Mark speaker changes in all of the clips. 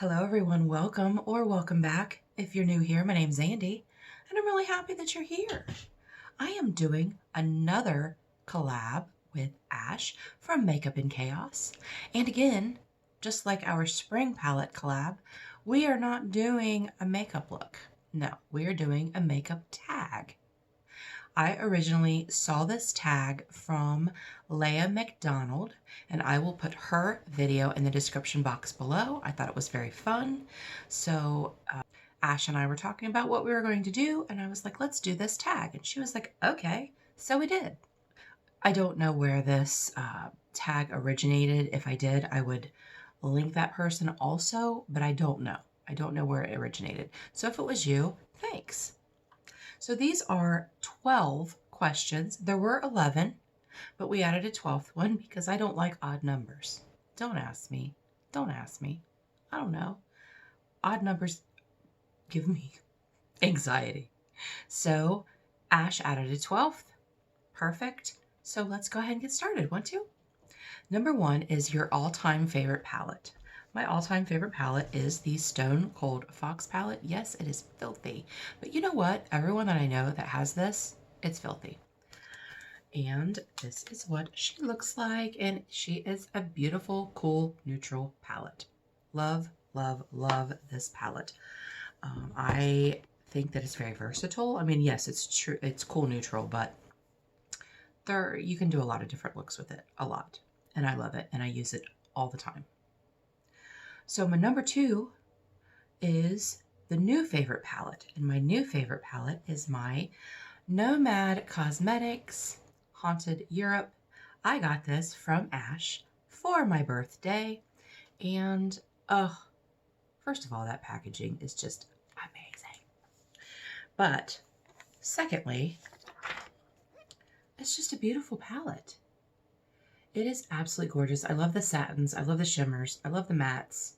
Speaker 1: Hello everyone, welcome or welcome back. If you're new here, my name's Andi, and I'm really happy that you're here. I am doing another collab with Ash from Makeup and Chaos. And again, just like our spring palette collab, we are not doing a makeup look. No, we are doing a makeup tag. I originally saw this tag from Leah MacDonald, and I will put her video in the description box below. I thought it was very fun. So Ash and I were talking about what we were going to do, and I was like, let's do this tag. And she was like, okay. So we did. I don't know where this tag originated. If I did, I would link that person also, but I don't know. I don't know where it originated. So if it was you, thanks. So these are 12 questions. There were 11, but we added a 12th one because I don't like odd numbers. Don't ask me. Don't ask me. I don't know. Odd numbers give me anxiety. So Ash added a 12th. Perfect. So let's go ahead and get started. Want to? Number one is your all-time favorite palette. My all-time favorite palette is the Stone Cold Fox palette. Yes, it is filthy. But you know what? Everyone that I know that has this, it's filthy. And this is what she looks like. And she is a beautiful, cool, neutral palette. Love, love, love this palette. I think that it's very versatile. I mean, yes, it's true. It's cool, neutral, but you can do a lot of different looks with it. A lot. And I love it. And I use it all the time. So my number two is the new favorite palette. And my new favorite palette is my Nomad Cosmetics Haunted Europe. I got this from Ash for my birthday. And first of all, that packaging is just amazing. But secondly, it's just a beautiful palette. It is absolutely gorgeous. I love the satins. I love the shimmers. I love the mattes.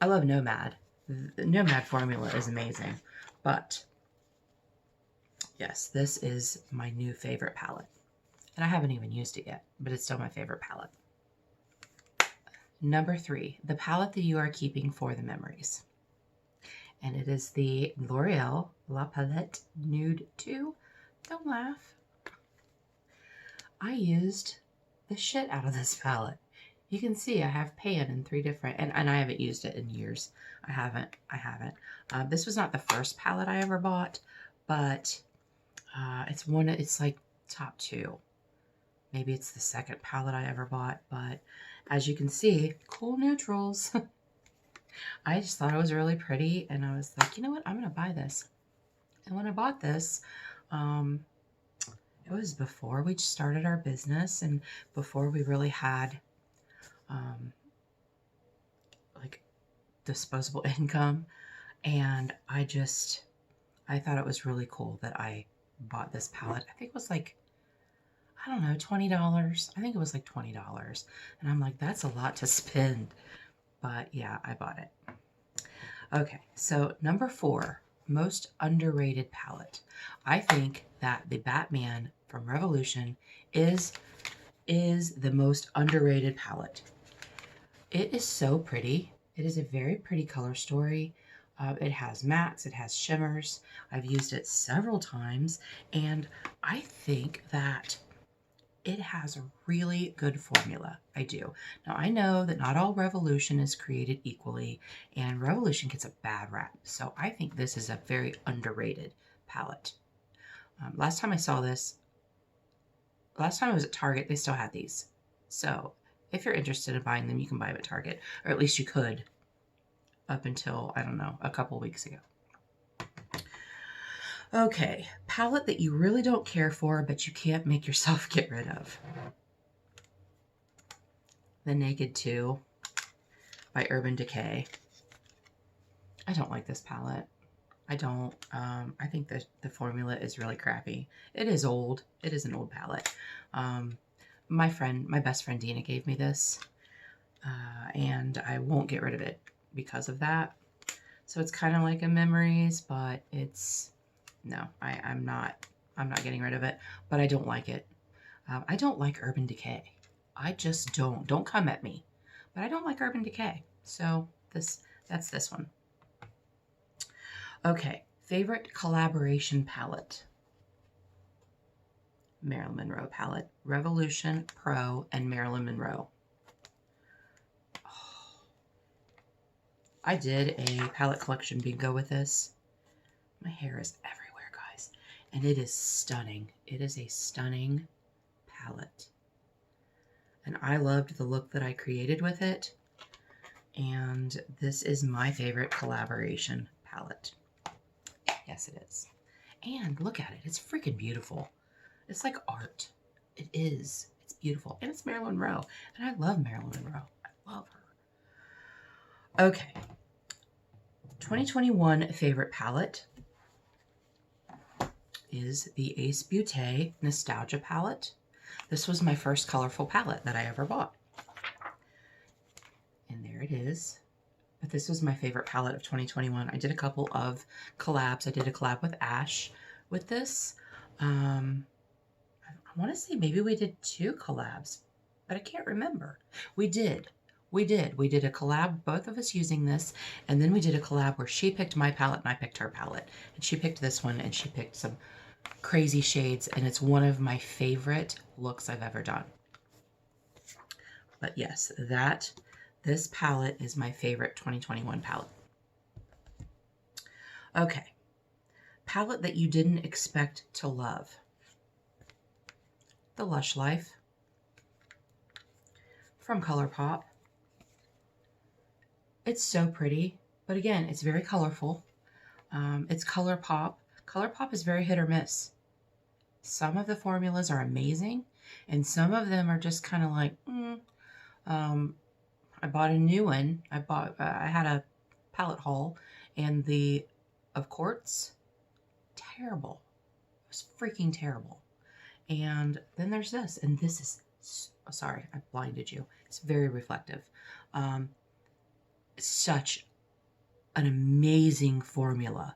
Speaker 1: I love Nomad. The Nomad formula is amazing. But yes, this is my new favorite palette. And I haven't even used it yet, but it's still my favorite palette. Number three, the palette that you are keeping for the memories. And it is the L'Oreal La Palette Nude 2. Don't laugh. I used the shit out of this palette. You can see I have pan in 3 different, and I haven't used it in years. I haven't. This was not the first palette I ever bought, but it's like top 2. Maybe it's the second palette I ever bought, but as you can see, cool neutrals. I just thought it was really pretty, and I was like, you know what, I'm gonna buy this. And when I bought this, it was before we started our business and before we really had like disposable income. And I thought it was really cool that I bought this palette. I think it was like, I don't know, $20. I think it was like $20. And I'm like, that's a lot to spend. But yeah, I bought it. Okay, so number 4, most underrated palette. I think that the Batman from Revolution is the most underrated palette. It is so pretty. It is a very pretty color story. It has mattes, it has shimmers. I've used it several times, and I think that it has a really good formula. I do. Now, I know that not all Revolution is created equally, and Revolution gets a bad rap. So I think this is a very underrated palette. Last time I saw this, last time I was at Target, they still had these. So if you're interested in buying them, you can buy them at Target, or at least you could up until, I don't know, a couple weeks ago. Okay, palette that you really don't care for, but you can't make yourself get rid of. The Naked 2 by Urban Decay. I don't like this palette. I don't. I think that the formula is really crappy. It is old. It is an old palette. My best friend Dina gave me this, and I won't get rid of it because of that. So it's kind of like a memories, but it's, no, I'm not getting rid of it, but I don't like it. I don't like Urban Decay. I just don't. Don't come at me. But I don't like Urban Decay. So this That's this one. Okay, favorite collaboration palette. Marilyn Monroe palette. Revolution, Pro, and Marilyn Monroe. Oh, I did a palette collection bingo with this. My hair is everywhere, guys. And it is stunning. It is a stunning palette. And I loved the look that I created with it. And this is my favorite collaboration palette. Yes, it is. And look at it. It's freaking beautiful. It's like art. It is. It's beautiful. And it's Marilyn Monroe. And I love Marilyn Monroe. I love her. Okay. 2021 favorite palette is the Ace Beauté Nostalgia palette. This was my first colorful palette that I ever bought. And there it is. But this was my favorite palette of 2021. I did a couple of collabs. I did a collab with Ash with this. I want to say maybe we did 2 collabs, but I can't remember. We did. We did a collab, both of us using this, and then we did a collab where she picked my palette and I picked her palette. And she picked this one and she picked some crazy shades, and it's one of my favorite looks I've ever done. But yes, this palette is my favorite 2021 palette. Okay. Palette that you didn't expect to love. The Lush Life from Colourpop. It's so pretty, but again, it's very colorful. It's Colourpop. Colourpop is very hit or miss. Some of the formulas are amazing, and some of them are just kind of like, I bought a new one. I had a palette haul, and the of Quartz, terrible. It was freaking terrible. And then there's this, and this is, oh, sorry, I blinded you. It's very reflective. Such an amazing formula.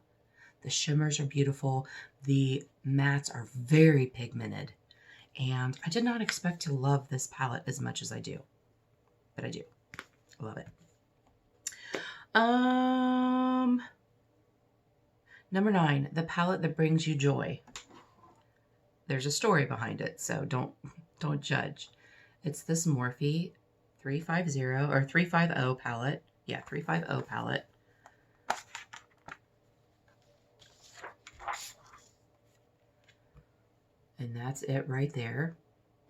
Speaker 1: The shimmers are beautiful. The mattes are very pigmented. And I did not expect to love this palette as much as I do. But I do. I love it. Number 9, the palette that brings you joy. There's a story behind it, so don't judge. It's this Morphe 350 or 350 palette. Yeah, 350 palette. And that's it right there.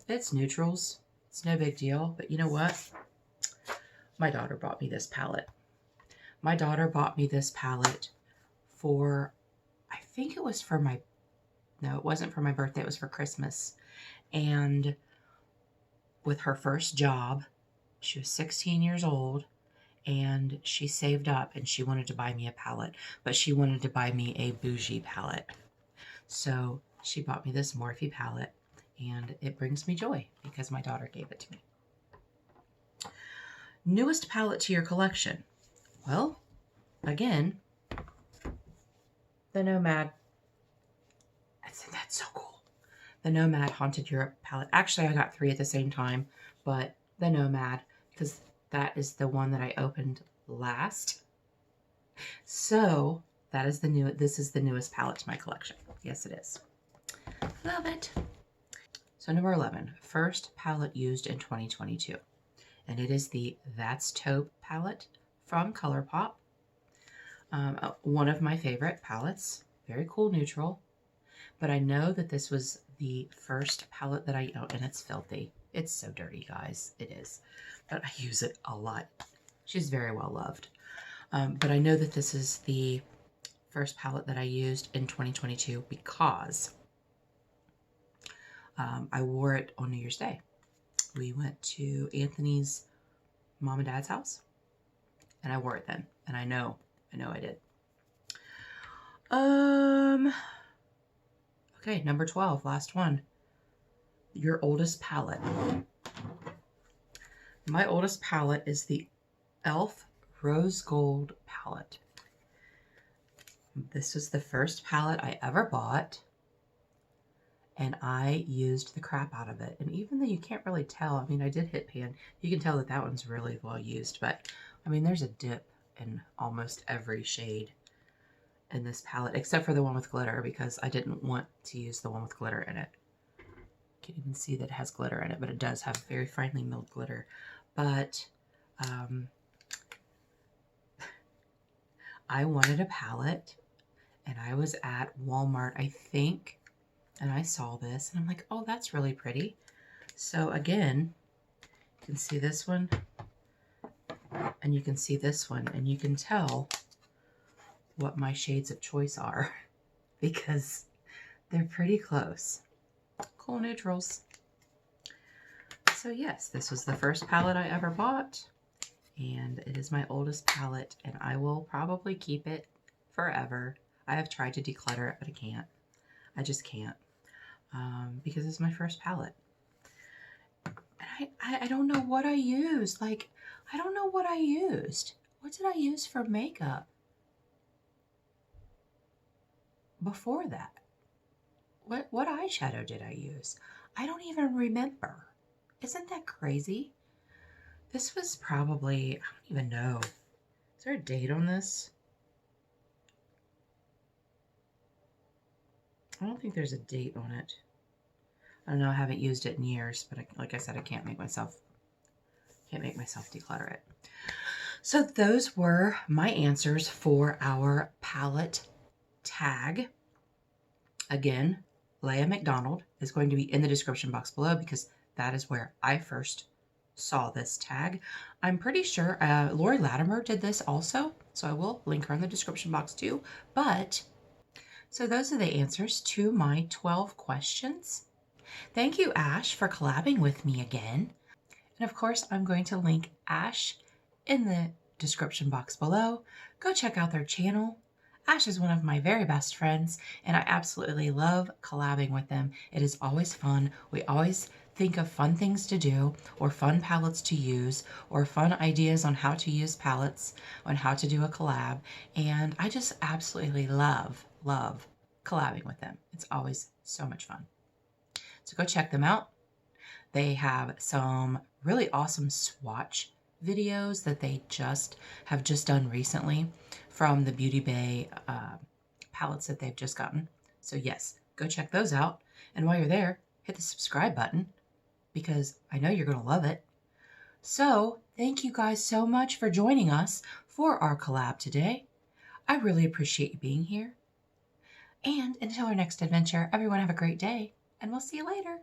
Speaker 1: It's neutrals. It's no big deal, but you know what? My daughter bought me this palette. My daughter bought me this palette for, I think it was for my, no, it wasn't for my birthday. It was for Christmas. And with her first job, she was 16 years old, and she saved up and she wanted to buy me a palette, but she wanted to buy me a bougie palette. So she bought me this Morphe palette, and it brings me joy because my daughter gave it to me. Newest palette to your collection. Well, again, the Nomad. That's so cool. The Nomad Haunted Europe palette. Actually, I got 3 at the same time, but the Nomad, because that is the one that I opened last. So that is this is the newest palette to my collection. Yes, it is. Love it. So number 11, first palette used in 2022. And it is the That's Taupe palette from Colourpop. One of my favorite palettes. Very cool neutral. But I know that this was the first palette that I own, and it's filthy. It's so dirty, guys. It is. But I use it a lot. She's very well loved. But I know that this is the first palette that I used in 2022 because I wore it on New Year's Day. We went to Anthony's mom and dad's house, and I wore it then. And I know I did. Okay, number 12, last one. Your oldest palette. My oldest palette is the e.l.f. Rose Gold palette. This was the first palette I ever bought, and I used the crap out of it. And even though you can't really tell, I mean, I did hit pan, you can tell that that one's really well used, but I mean, there's a dip in almost every shade in this palette, except for the one with glitter, because I didn't want to use the one with glitter in it. You can't even see that it has glitter in it, but it does have very finely milled glitter. But I wanted a palette, and I was at Walmart, I think, and I saw this, and I'm like, oh, that's really pretty. So again, you can see this one, and you can see this one, and you can tell what my shades of choice are because they're pretty close. Cool neutrals. So yes, this was the first palette I ever bought, and it is my oldest palette, and I will probably keep it forever. I have tried to declutter it, but I can't. I just can't, because it's my first palette. And I don't know what I used. Like, I don't know what I used. What did I use for makeup before that? What eyeshadow did I use? I don't even remember. Isn't that crazy? This was probably, I don't even know. Is there a date on this? I don't think there's a date on it. I don't know, I haven't used it in years, but like I said, I can't make myself declutter it. So those were my answers for our palette tag. Again, Leah MacDonald is going to be in the description box below because that is where I first saw this tag. I'm pretty sure Laurie Latimer did this also, so I will link her in the description box too. But, so those are the answers to my 12 questions. Thank you, Ash, for collabing with me again. And of course, I'm going to link Ash in the description box below. Go check out their channel. Ash is one of my very best friends, and I absolutely love collabing with them. It is always fun. We always think of fun things to do, or fun palettes to use, or fun ideas on how to use palettes, on how to do a collab. And I just absolutely love collabing with them. It's always so much fun. So go check them out. They have some really awesome swatch videos that they have just done recently from the Beauty Bay palettes that they've just gotten. So yes, go check those out. And while you're there, hit the subscribe button because I know you're going to love it. So thank you guys so much for joining us for our collab today. I really appreciate you being here. And until our next adventure, everyone have a great day, and we'll see you later.